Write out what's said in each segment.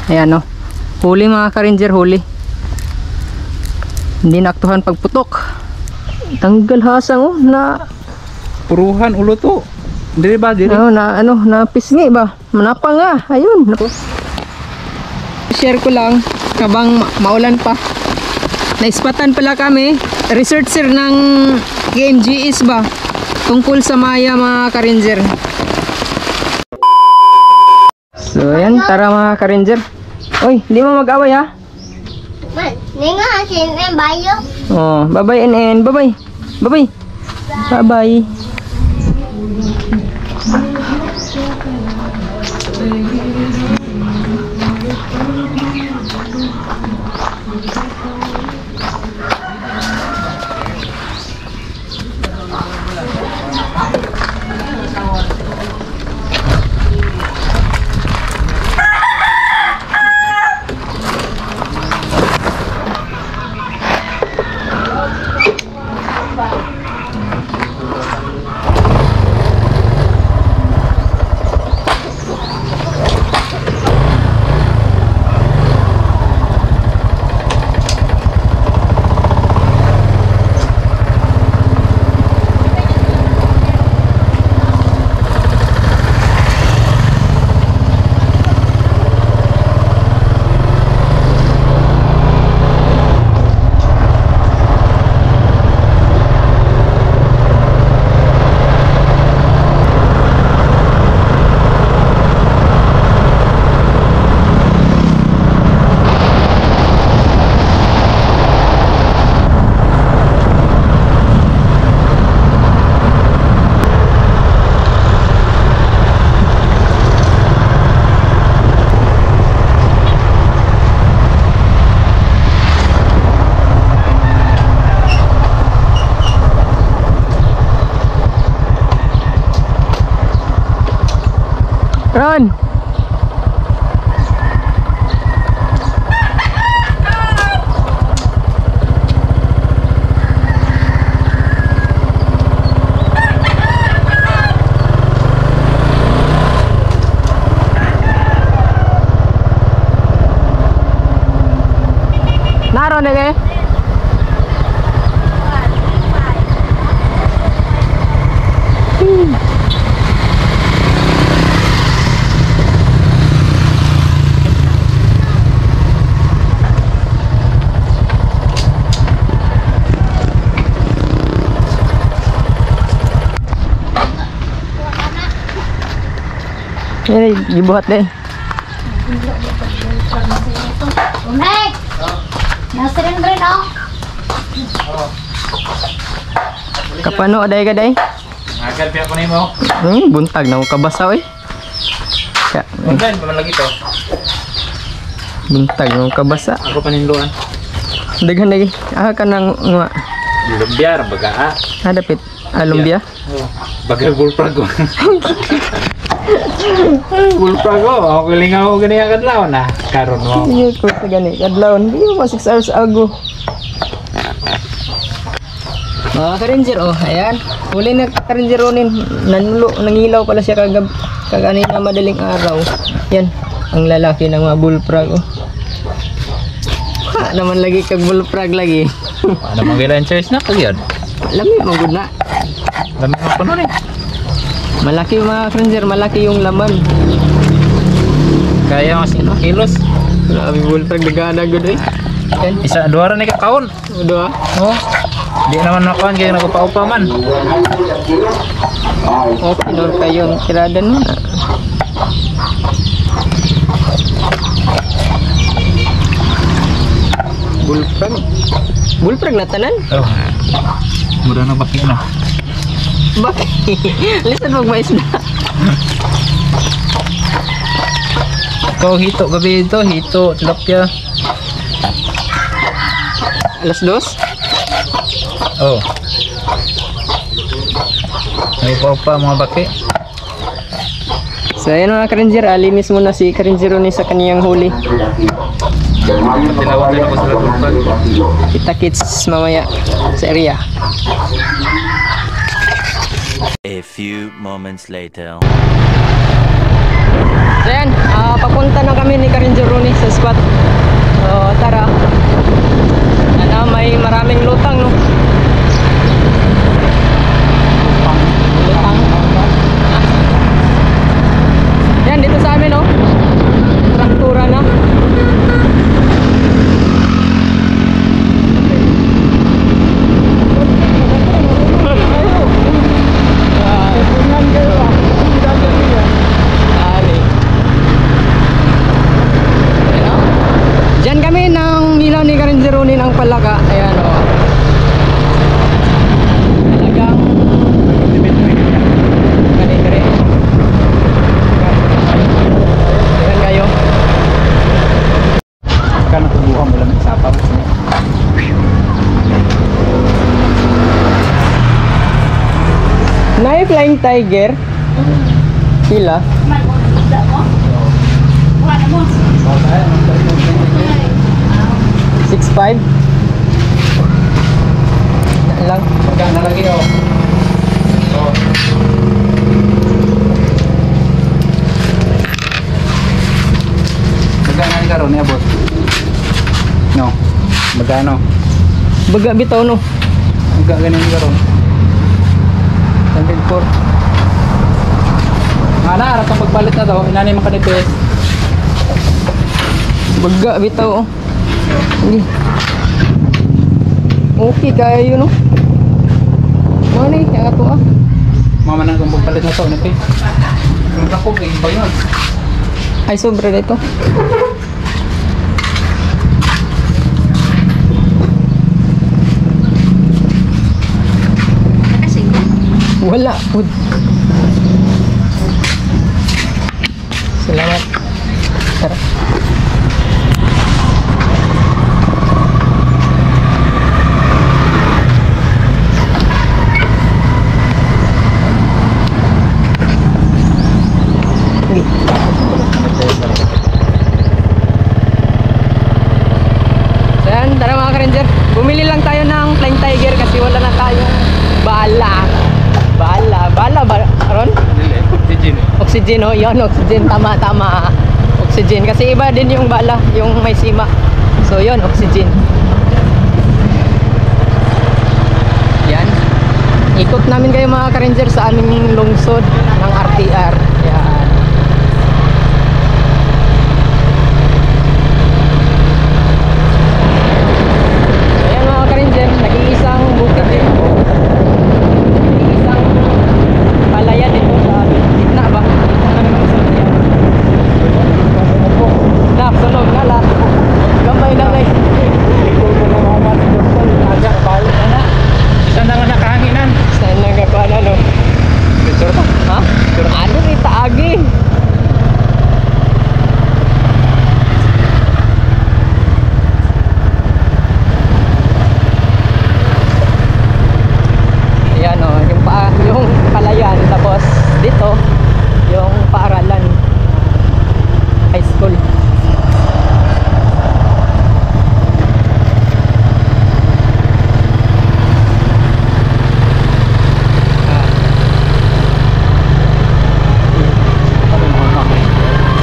Ayan o. Huli mga ka-ranger, huli. Hindi naaktuhan pagputok. Tanggal hasang o. Na Puruhan ulo to. Dili ba? Dili? na pisngi ba? Manapa nga. Ayun. Share ko lang habang maulan pa. Naispatan pala kami. Researcher ng KMGS ba? Tungkol sa maya mga ka-ranger. So ayan, tara mga ka-ranger. Oy, hindi mo mag-away ha? Hindi nga, sinin bayo. Oh, bye-bye NN. Bye-bye. Bye-bye. Bye-bye. Ron! Naroon na kayo? Ini dibuhat deh. Umek! Nasirin rin oh. Kapano aday ka day? Agad piyak ko na mo. Buntag na mo kabasa oy. Ya, Online pa man lagi to. buntag na mo kabasa. Ako paninduan. Daghan lagi. Ka nang nga. Lumbia ra baga. Dapit. Lumbia. Oh. Baga bullfrog ko. Bullfrog ko. Ako lingaw gani agad law na. Karon mo. Iya ko sa gani. Kadlawon di mo 6 hours ago. Mga ka-ranger, oh, ayan. Huli na ka-ranger ronin. Nangilaw pala siya kaganina madaling araw. Yan, ang lalaki ng mga bullfrog, oh. Ha, naman lagi kag bullfrog lagi. Ano mo gilan choice na kagyan? Lami, magod na. Dami mo kuno ni. Malaki yung mga ka-ranger, malaki yung laman. Kaya mas 5 kilos. Grabe bullfrog, nagana-good, eh. Yan, Isa duara ni kakaon. udah. Oh. Di naman nakuan kaya nagpaupa man. Okay, no, kayo ang kiradan mo na. Bullfrog. Bullfrog na tanan? Oh. Mura na bakit na. Bakit? Lisan mag-mais na. Ikaw hito gabi ito, hito, tilapia. Alas 2? Oh. May pa mga baki. So ayun mga ka-ranger, alinis muna si ka-ranger ni sa kaniyang huli. Tinawag din ako sa lupag. Kita-kits mamaya sa area. A few moments later. So yan, papunta na kami ni ka-ranger Ronnie sa ng palaka, ayan o. Talagang ganit-ganit. Ayan kayo. Kano tubuhan mo lang sa sapaw. Nay Flying Tiger. Pila? 6.5 na lang. Magkano lagi oh. Magkano ni karon ni abot? No. Magkano? Baga bitaw no. Magkano ni karon? 104. Ana, ara tong pagpalit na to, inani man kanipis. Baga bitaw oh. Hindi. Okay kaya yun no. Ano ni yang ato ah. Mama nang kung pagpalit na to, nipi. Ang kapog eh, ba yun? Ay sobra dito. Wala food. Salamat. Tara. So yan, tara mga ka-ranger. Bumili lang tayo ng Flying Tiger kasi wala na tayong bala. Bala ba? Ron? Dili, oxygen. Oxygen oh, yun, oxygen. Tama. Oxygen. Kasi iba din yung bala, yung may sima. So yun, oxygen. Yan. Ikot namin kayo mga ka-ranger sa aming lungsod ng RTR. Yan. Ayan mga ka-ranger, nag-iisang bukid din. Nag-iisang palayan dito sa gitna ba? Nak, sunog na lang. Gambay na guys. Isa na nga nakahanginan. Saan nagkakuha na no? Picture pa. Ha? Ano ni taagi? Ayan o, yung palayan. Tapos dito, yung paaralan. High school.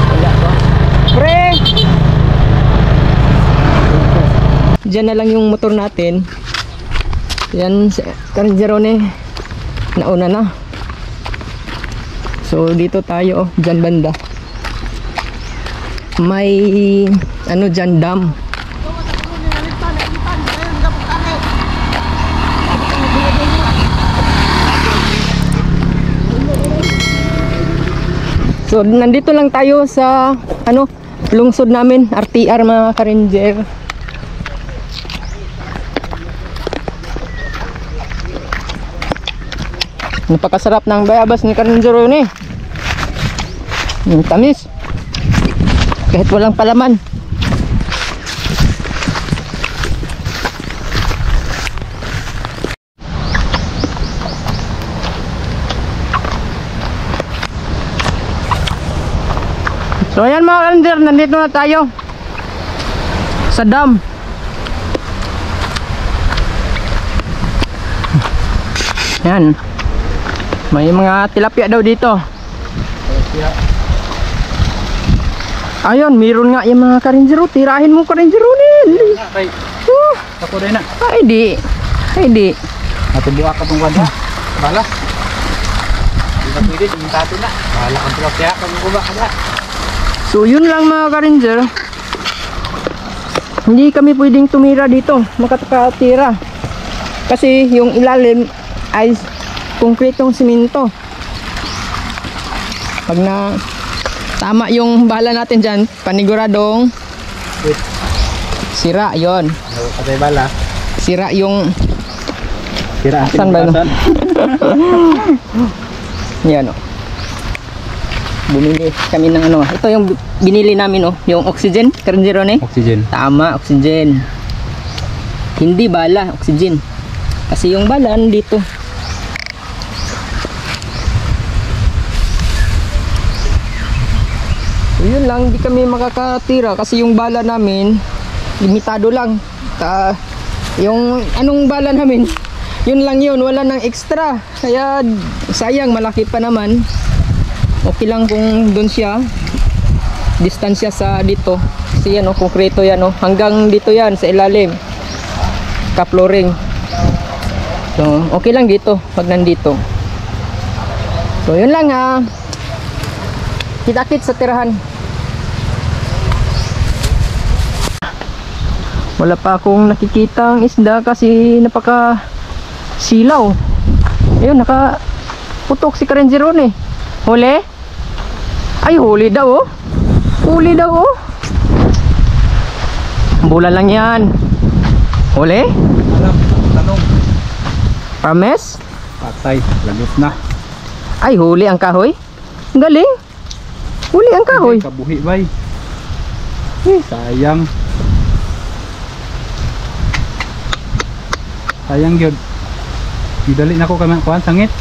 Wala ba? Pre! Diyan na lang yung motor natin. Yan, Karangerone. Nauna na. So, dito tayo. Diyan banda. May, ano dyan, dam. So, nandito lang tayo sa, ano, lungsod namin, RTR mga ka-ranger. Napakasarap ng bayabas ni Karangerone. Yung tamis. Kahit walang palaman. So ayan mga ka-ranger, nandito na tayo sa dam. Ayan. May mga tilapia daw dito. Ayun, meron nga yung mga ka-ranger. Tirahin mo ka-ranger ulit. Ay, ako rin na. Ay di. Natubuha ka itong wanda. Bala. Hindi ka pwede, tumintato na. Bahala kang tilapia, pag-uba ka na. So yun lang mga ka-ranger. Hindi kami pwedeng tumira dito, makatira. Kasi yung ilalim ay konkretong simento. Pag na tama yung bala natin dyan, paniguradong Sira yon. Patay bala. Sira yung Sira ang Saan ba, no? tinugasan. yan oh. Bumili kami ng ano. Ito yung binili namin oh, yung oxygen, Karinjerone. Oxygen. Tama, oxygen. Hindi bala, oxygen. Kasi yung bala nandito. So, yun lang, di kami makakatira kasi yung bala namin limitado lang. Yung anong bala namin, yun lang yun, wala nang extra. Kaya sayang, malaki pa naman. Okay lang kung doon siya, distansya sa dito. Kasi yan oh, konkreto yan oh, hanggang dito yan sa ilalim. Ka-flooring. So, okay lang dito pag nandito. So, yun lang ha. Kita-kit sa tirahan. Wala pa akong nakikitang isda kasi napaka silaw. Ayun, nakaputok si Karinjerone. Huli? Ay, huli daw oh. Huli daw oh. Bulan lang yan. Huli? Alam, tanong. Promise? Patay, lagot na. Ay, huli ang kahoy. Galing. Huli ang kahoy. Kabuhi bay. Sayang. Sayang yun. Idali na ko kami kuhan sangit.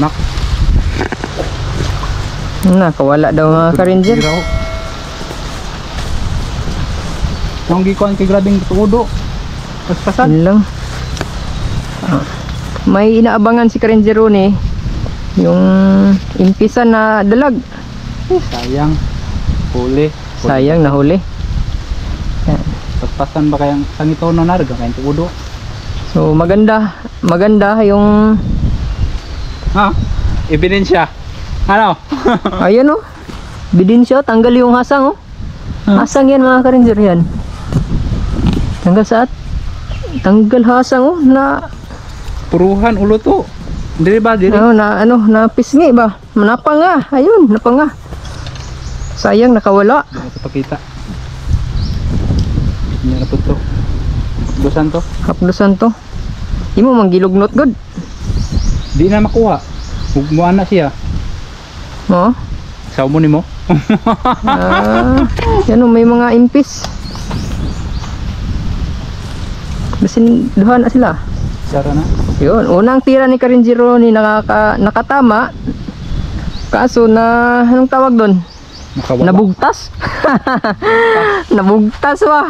Nak. Nakawala daw mga Karinjer. Ang gikuhan kay grabing tuudo. Paspasan. Yun lang. May inaabangan si Karinjerone yung impisa na dalag. Sayang. Huli. Sayang nahuli. Paspasan ba kayang sangito na narga kayang tuudo? So maganda yung Ha? Ebidensya. Ano? ayun oh. Bidensya, tanggal yung hasang oh. Hasang yan mga Karinjer yan. Tanggal saat? Tanggal hasang oh na Puruhan ulo to. Dili ba dili? na pisngi ba? Napanga. Ayun, napanga. Sayang nakawala. Ito pakita. Ini na po to. Dosan to. Hapdusan to. Imo manggilugnot good. Di na makuha. Ugmuan na siya. Oh. Sa mo nimo. Yan oh, may mga impis. Basin duha na sila. Sara na. Yun, unang tira ni Karinjerone nakatama. Kaso na anong tawag doon? Nakawala. Nabugtas. Nabugtas ba?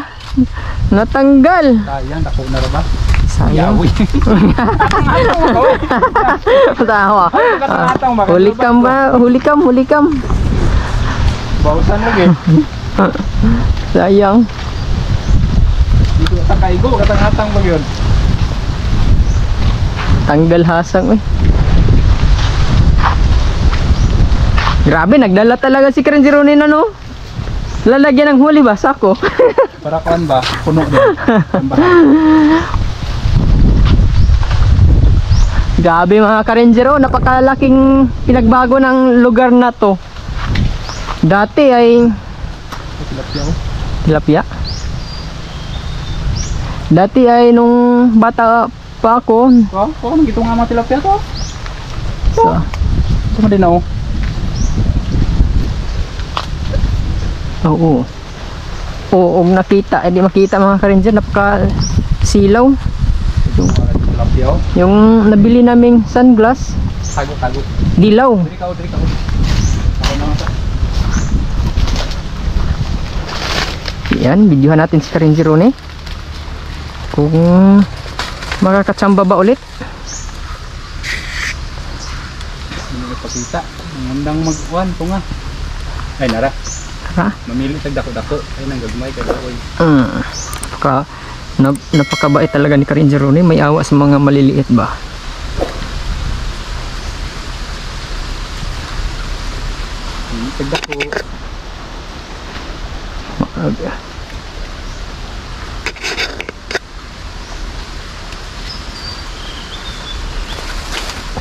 Natanggal. Sayang, dako na ra ba? Sayang. Yawi. Tawa. Hulikam ba? Hulikam. Bausan lagi. Sayang. Dito sa kaigo, katang-atang ba yun? Tanggal hasang eh. Grabe, nagdala talaga si Karinjerone na no. Lalagyan ng huli ba? Sako. Para kuan ba? Puno din. Grabe mga Karinjero, napakalaking pinagbago ng lugar na to. Dati ay tilapia. Dati ay nung bata pa ako. Oh, nagito nga mga tilapia to. So, Ito mo din oh. oo. Oo, nakita, hindi makita mga Karinjer, napaka silaw. Ito mga tilapia oh. Yung nabili naming sunglass, Tago. dilaw. Diri ka. Ako na nga. Yan, videohan natin si Karinjerone. Kung makakatsamba ba ulit. Hindi ko pakita. Magandang magkuhan ko nga. Ay nara. Ha? Mamili tag dako-dako. Ay nang gagmay kay dakoy. Napakabait talaga ni Karinjerone. May awa sa mga maliliit ba. Tag dako.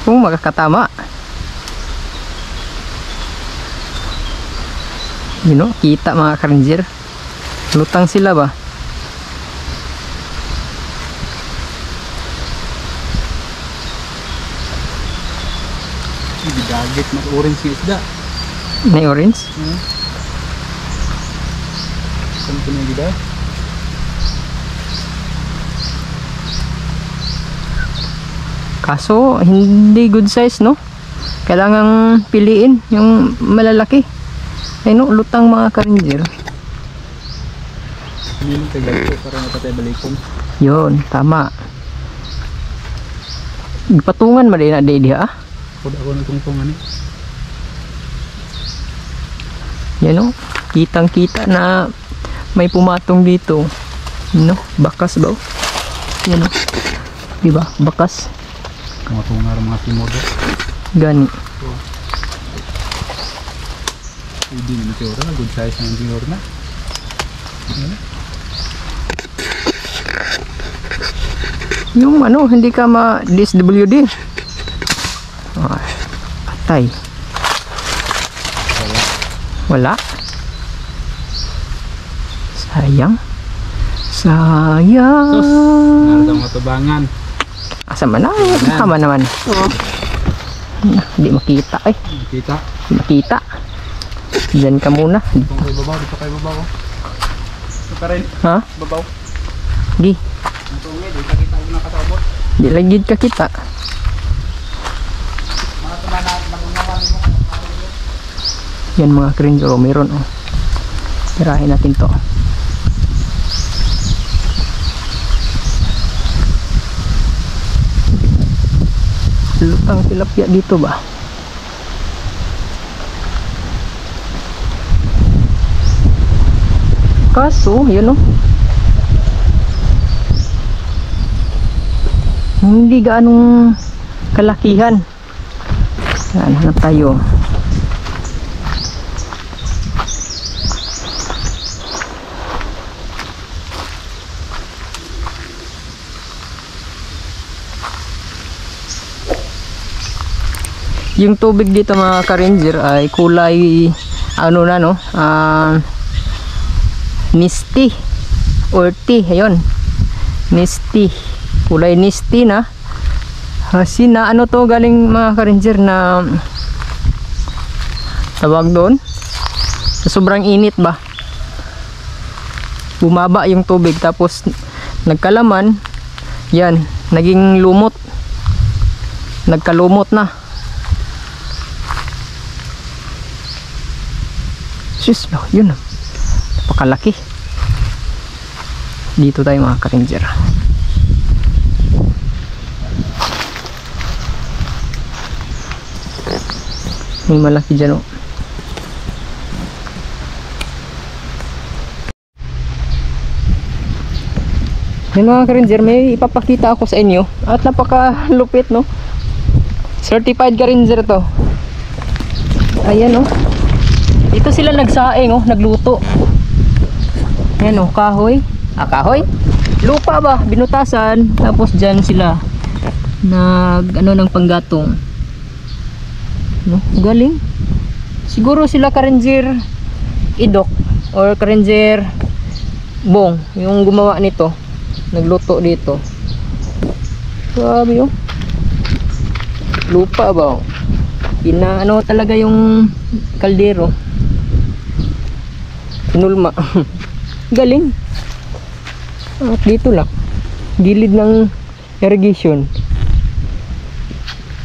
Kung makakatama. You know, kita mga Karinjer. Lutang sila ba? Dagit mas orange nga isda. May orange. Saan ko na gida? Kaso hindi good size, no? Kailangang piliin yung malalaki. Ay no, lutang mga ka-ranger. Hindi mo tagal para napatay balikon. Yun, tama. Patungan mo din na diha. Pwede ako nagtungtungan eh. Yan no, kitang kita na may pumatong dito. No, bakas ba? Yan no. Diba, bakas. Kumatungar mga timodo. Gani. Hindi naman siya na good size ng siyor na. Yung ano, hindi ka ma-DSWD. Ah, patay. Wala. Sayang. Sayang. Sus! Naroon ang matubangan. Asa man na? Tama naman. Hindi makita eh. Kita. Hindi makita. Diyan ka muna. Dito kay babaw. Dito kay babaw. Ito ka rin. Ha? Babaw. Di. Ito nga. Dito kita ako nakasabot. Di lagid ka kita. Mga tumanan. Magungawan mo. Yan mga cringe. Oh, meron oh. Tirahin natin to. Lutang tilapia dito ba? Kaso, yun o. Hindi gaanong kalakihan. Yan, hanap tayo. Yung tubig dito mga ka-ranger ay kulay ano na no, misty or tea, ayun, misty, kulay misty na. Kasi na ano to galing mga ka-ranger na tawag doon sa sobrang init ba, bumaba yung tubig tapos nagkalaman yan, naging lumot, nagkalumot na. Sus, yun, napakalaki. Dito tayo mga ka-ranger. May malaki dyan oh. Yan mga ka-ranger, may ipapakita ako sa inyo at napakalupit no. Certified ka-ranger to. Ayan oh. Ito sila nagsaing oh, nagluto. Ayan oh, kahoy. Kahoy? Lupa ba? Binutasan. Tapos dyan sila nag ano ng panggatong. No, galing. Siguro sila ka-ranger Idok or ka-ranger Bong yung gumawa nito. Nagluto dito. Grabe oh. Lupa ba? Ano talaga yung kaldero. Pinulma. Galing. At dito lang. Gilid ng irrigation.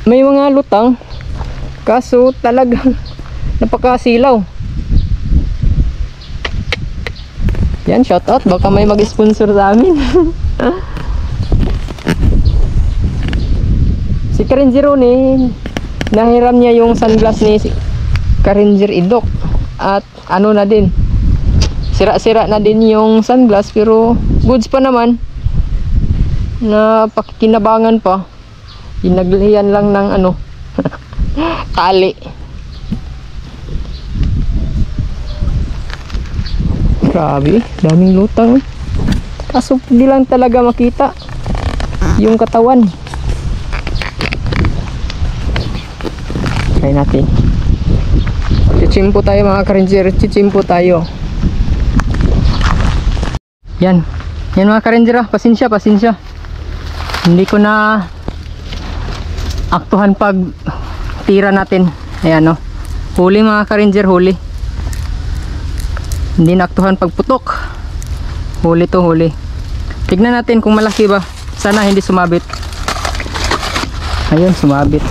May mga lutang. Kaso talagang napakasilaw. Yan, shout out. Baka may mag-sponsor sa amin. Si ka-ranger ni nahiram niya yung sunglass ni ka-ranger Idok. At ano na din, sira-sira na din yung sunglass pero goods pa naman, na pakikinabangan pa. Inaglihan lang ng ano tali. Grabe, daming lutang. Kaso hindi lang talaga makita yung katawan. Try natin. Chichimpo tayo mga ka-ranger, chichimpo tayo. Yan. Yan mga ka-ranger, pasensya. Hindi ko na aktuhan pag tira natin. Ayan, no. Huli mga ka-ranger, huli. Hindi naaktuhan pagputok. Huli to, huli. Tignan natin kung malaki ba. Sana hindi sumabit. Ayun, sumabit.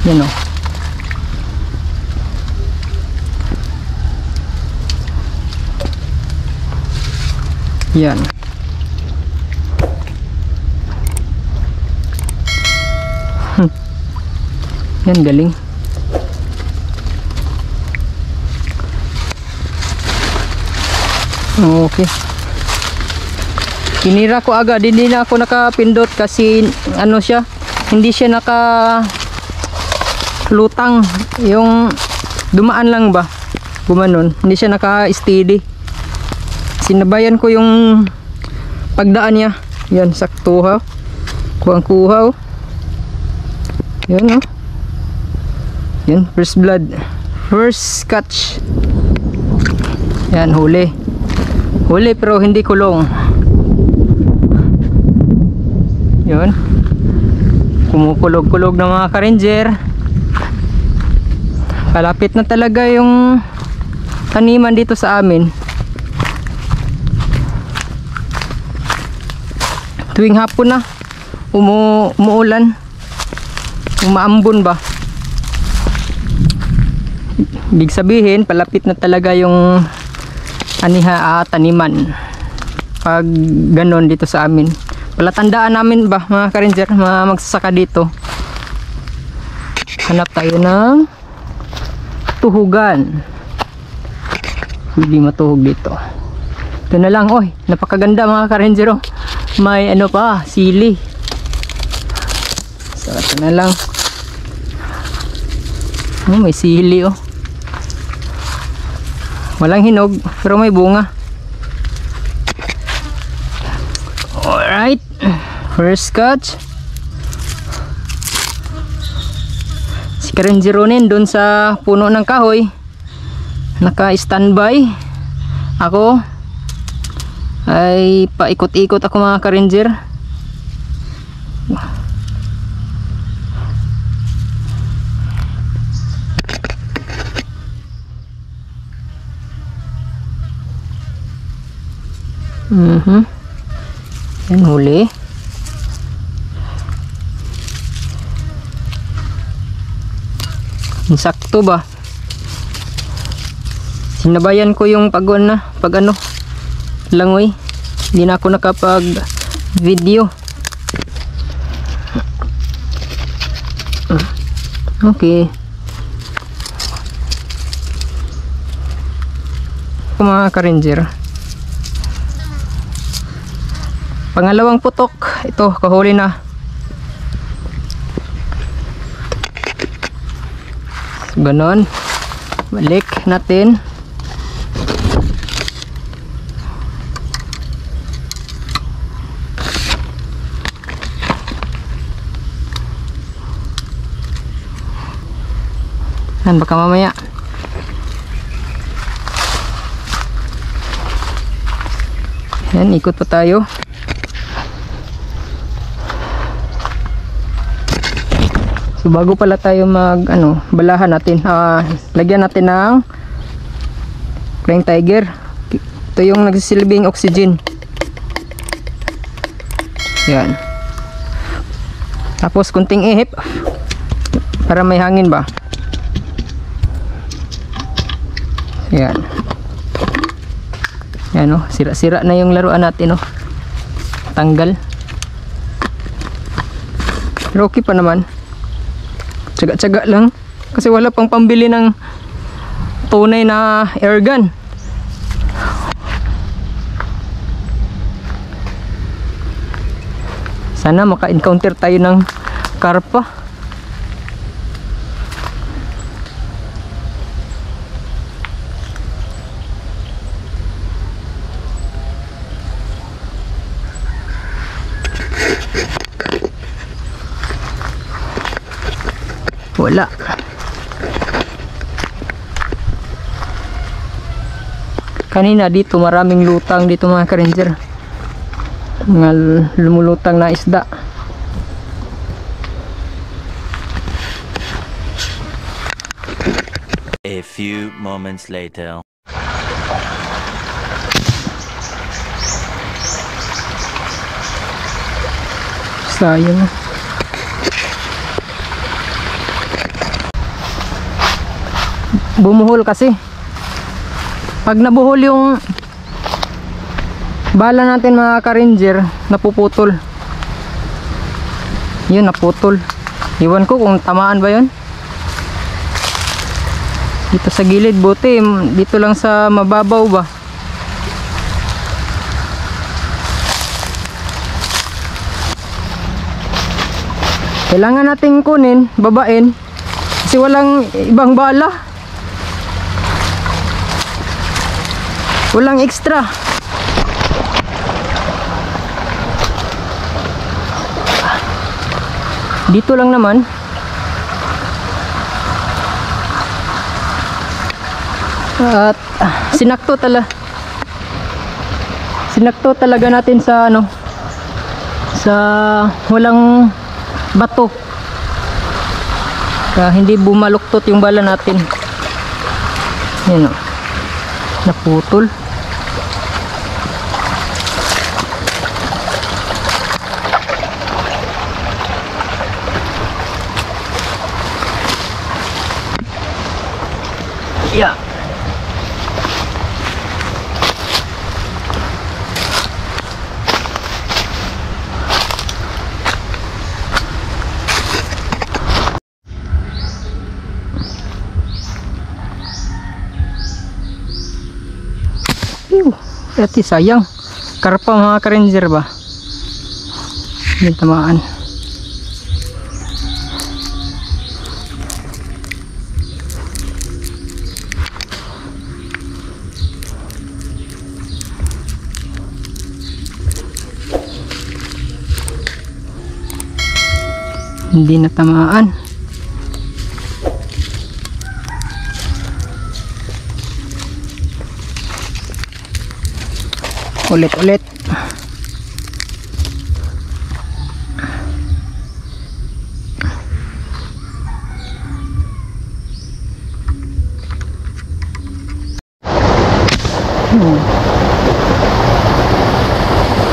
Yan, o. Yan. Yan, galing. Okay. Tinira ko agad, hindi na ako nakapindot kasi ano siya, hindi siya naka lutang, yung dumaan lang ba, gumanon, hindi siya naka steady. Sinabayan ko yung pagdaan niya. Yan, sakto ha, kuhang kuha, oh. Yan, oh. Yan, first blood, first catch. Yan, huli. Huli pero hindi kulong. Yun. Kumukulog-kulog ng mga ka-ranger. Kalapit na talaga yung taniman dito sa amin. Tuwing hapon na umuulan. Umaambon ba? Ibig sabihin, palapit na talaga yung taniman pag ganon dito sa amin. Palatandaan namin ba mga ka-ranger, mga magsasaka dito, hanap tayo ng tuhugan. Hindi matuhog dito. Ito na lang, oy, napakaganda mga ka-ranger, oh. May ano pa, sili. So ito na lang. Oh, may sili, oh. Walang hinog pero may bunga. Alright, first catch. Si ka-ranger Ronin dun sa puno ng kahoy, naka-standby. Ako ay paikot-ikot ako mga ka-ranger. Yan, huli. Insakto ba? Sinabayan ko yung pag ano, langoy. Hindi na ako nakapag video. Okay. Mga ka-ranger, pangalawang putok, ito, kahuli na. So, ganon, balik natin. Yan, baka mamaya. Yan, ikot pa tayo. So bago pala tayo balahan natin, lagyan natin ng Flying Tiger. Ito yung nagsisilbing oxygen. Yan. Tapos kunting ihip para may hangin ba. Yan. Yan, oh, sira-sira na yung laruan natin, oh. Tanggal. Pero okay pa naman. Tsaga-tsaga lang kasi wala pang pambili ng tunay na airgun. Sana maka-encounter tayo ng karpa. Wala. Kanina dito maraming lutang dito mga ka-ranger. Mga lumulutang na isda. A few moments later. Sayang. Bumuhol kasi. Pag nabuhol yung bala natin mga ka-ranger, napuputol. Yun, naputol. Iwan ko kung tamaan ba yun. Dito sa gilid, buti dito lang sa mababaw ba. Kailangan nating kunin, babain kasi walang ibang bala, walang extra. Dito lang naman. At sinakto talaga natin sa ano, sa walang bato, kaya hindi bumaluktot yung bala natin. Yan o, naputol. Yeah. Dati sayang, karpa mga ka-ranger ba, hindi tamaan. Hindi na tamaan. Ulit.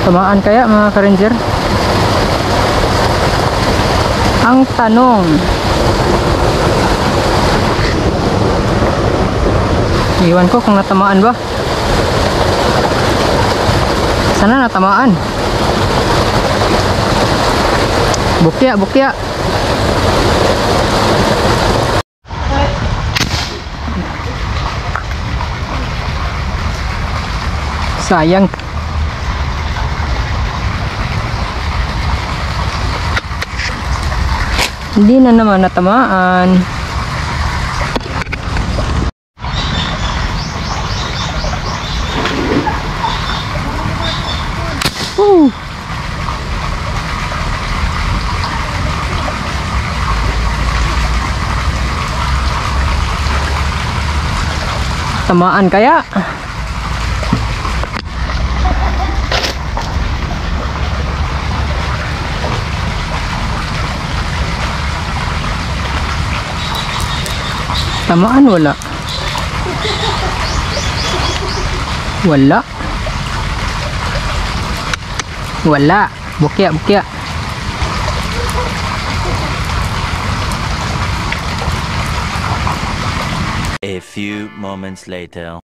Tamaan kaya mga ka-ranger? Ang tanong. Iwan ko kung natamaan ba. Sana natamaan. Bukya. Sayang. Hindi na naman natamaan. Tamaan kaya? Tamaan wala. Bukya. A few moments later.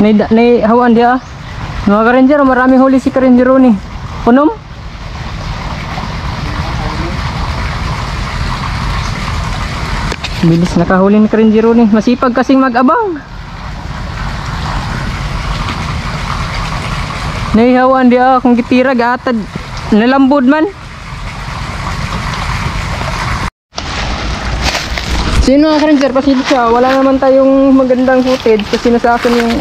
Nay hawan dia. Mga ka-ranger, marami huli si ka-ranger ni. Punom? Bilis nakahuli ni ka-ranger ni. Masipag kasing mag-abang. Nay hawan dia kung gitira gatad nalambod man. Sino ang ka-ranger? Pasensya, wala naman tayong magandang footage kasi nasa akin yung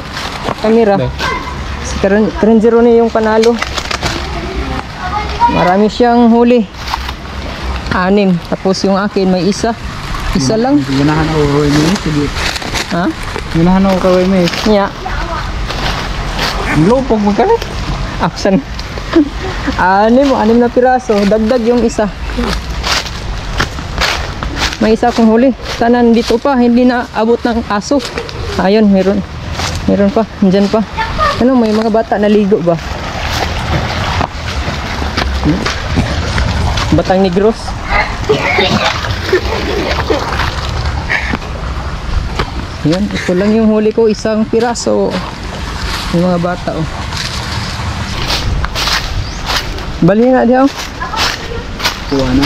camera. Si ka-ranger ni yung panalo. Marami siyang huli. 6. Tapos yung akin may isa lang. Ganahan ako kaway mo. Sige. Ha? Ganahan ako kaway mo. Nya. Lupog mo ka rin. Aksan. Anim na piraso. Dagdag yung isa. May isa akong huli. Sana nandito pa, hindi na abot ng aso. Ayun, meron. Meron pa, andyan pa. Ano, may mga bata naligo ba? Batang Negros. Yan, ito lang yung huli ko, isang piraso. Yung mga bata, oh. Bali nga diya, oh. Kuha na.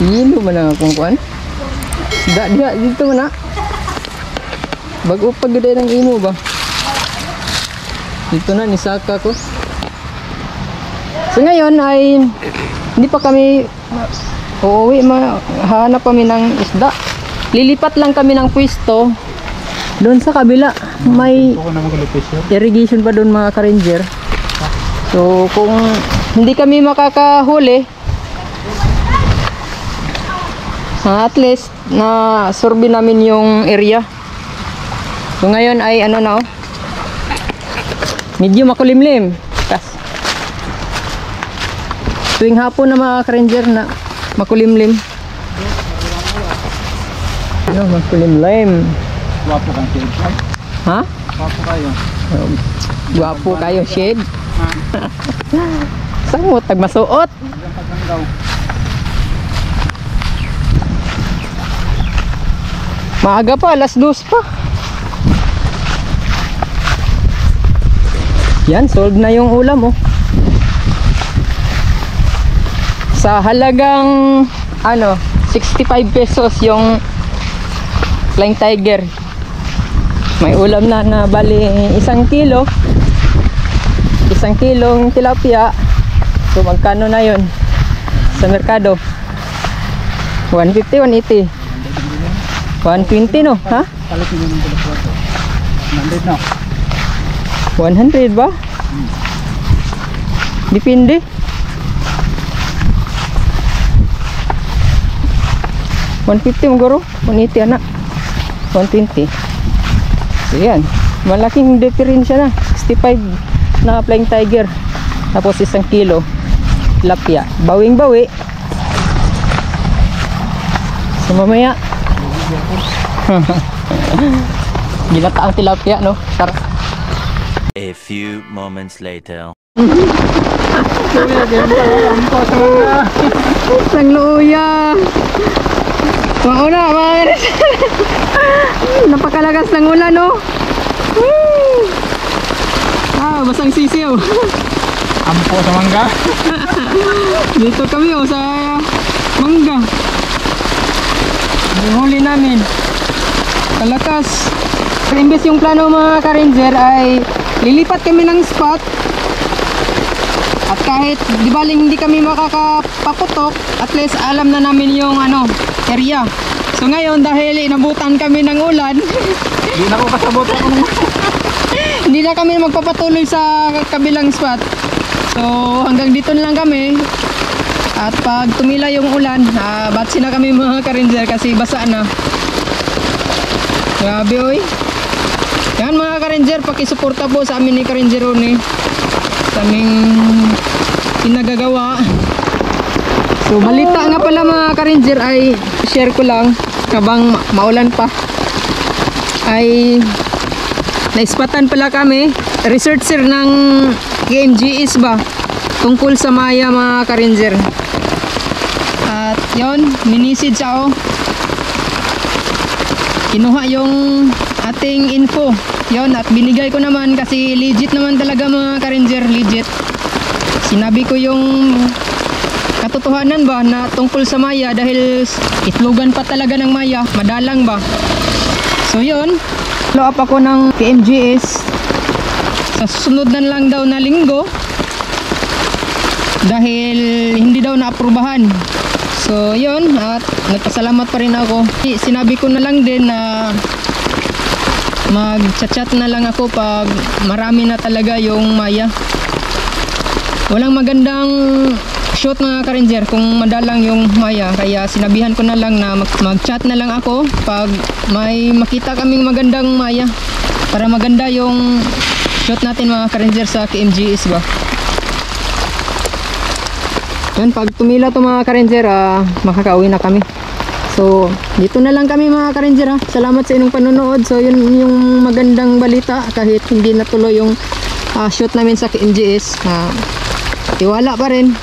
Hilo man ang akong kuhan. Diya, dito man na. Bago pagdaday ng imo ba? Dito na, nisaka ko. So ngayon ay hindi pa kami uuwi, hanap kami ng isda. Lilipat lang kami ng pwesto. Doon sa kabila, may Ako na magalipis yun. irrigation pa doon mga ka-ranger. So kung hindi kami makakahuli, at least na survey namin yung area. So ngayon ay ano na, oh, medyo makulimlim. Tuwing hapon na mga ka-ranger na makulimlim. Ano, makulimlim. Wapo kang shade. Ha? Wapo kayo. Gwapo kayo, shade. Saan mo tagmasuot? Daw. Maaga pa, alas 2 pa. Yan, sold na yung ulam, oh. Sa halagang ano, 65 pesos yung Flying Tiger. May ulam na bali 1 kilo. 1 kilong tilapia. So magkano na yun sa merkado? 150, 180, 120 no? Ha? Palit nyo ng pulapulo. 100 na. 100 ba? Depende. $150 maguro, 180 anak, 120. So yan, malaking diferensya na. 65 na Flying Tiger, tapos 1 kilo tilapia, bawing bawi. So mamaya ginataang tilapia, no? Sarap. A few moments later. Sang luya. Mauna, mga napakalakas ng ulan, no? Basang sisiw. Ampo sa mangga. Dito kami, oh, sa mangga. Yung huli namin. Kalakas. Imbes yung plano mga ka-ranger ay lilipat kami ng spot. At kahit di baling hindi kami makakapaputok, at least alam na namin yung ano, area. So ngayon dahil inabutan kami ng ulan, Hindi na ko kasabot ako. hindi na kami magpapatuloy sa kabilang spot. So hanggang dito na lang kami. At pag tumila yung ulan, batsi na kami mga ka-ranger kasi basa na. Grabe, oy. Yan mga ka-ranger, pakisuporta po sa amin ni ka-ranger Ronnie sa aming pinagagawa. So balita nga pala mga ka-ranger ay share ko lang habang maulan pa, ay naispatan pala kami, researcher ng KMGS ba tungkol sa Maya mga ka-ranger. At yon, minisid siya, oh. Kinuha yung ating info yon at binigay ko naman kasi legit naman talaga mga ka-ranger, legit. Sinabi ko yung katotohanan ba na tungkol sa Maya dahil itlogan pa talaga ng Maya, madalang ba. So yun, follow up ako ng KMGS sa susunod na lang daw na linggo dahil hindi daw naaprubahan. So yun, at nagpasalamat pa rin ako. Sinabi ko na lang din na mag-chat na lang ako pag marami na talaga yung Maya. Walang magandang shoot mga ka-ranger kung madalang yung Maya, kaya sinabihan ko na lang na mag-chat na lang ako pag may makita kaming magandang Maya. para maganda yung shot natin mga ka-ranger sa KMGS ba. Yan, pag tumila to mga ka-ranger, makakauwi na kami. So dito na lang kami mga ka-ranger ha. Salamat sa inyong panonood. So yun yung magandang balita, kahit hindi natuloy yung shoot namin sa KMGS, tiwala pa rin,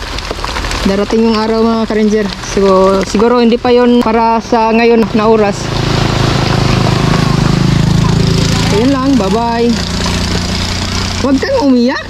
darating yung araw mga ka-ranger. Siguro hindi pa yon para sa ngayon na oras. So yun lang, bye bye. Huwag kang umiyak.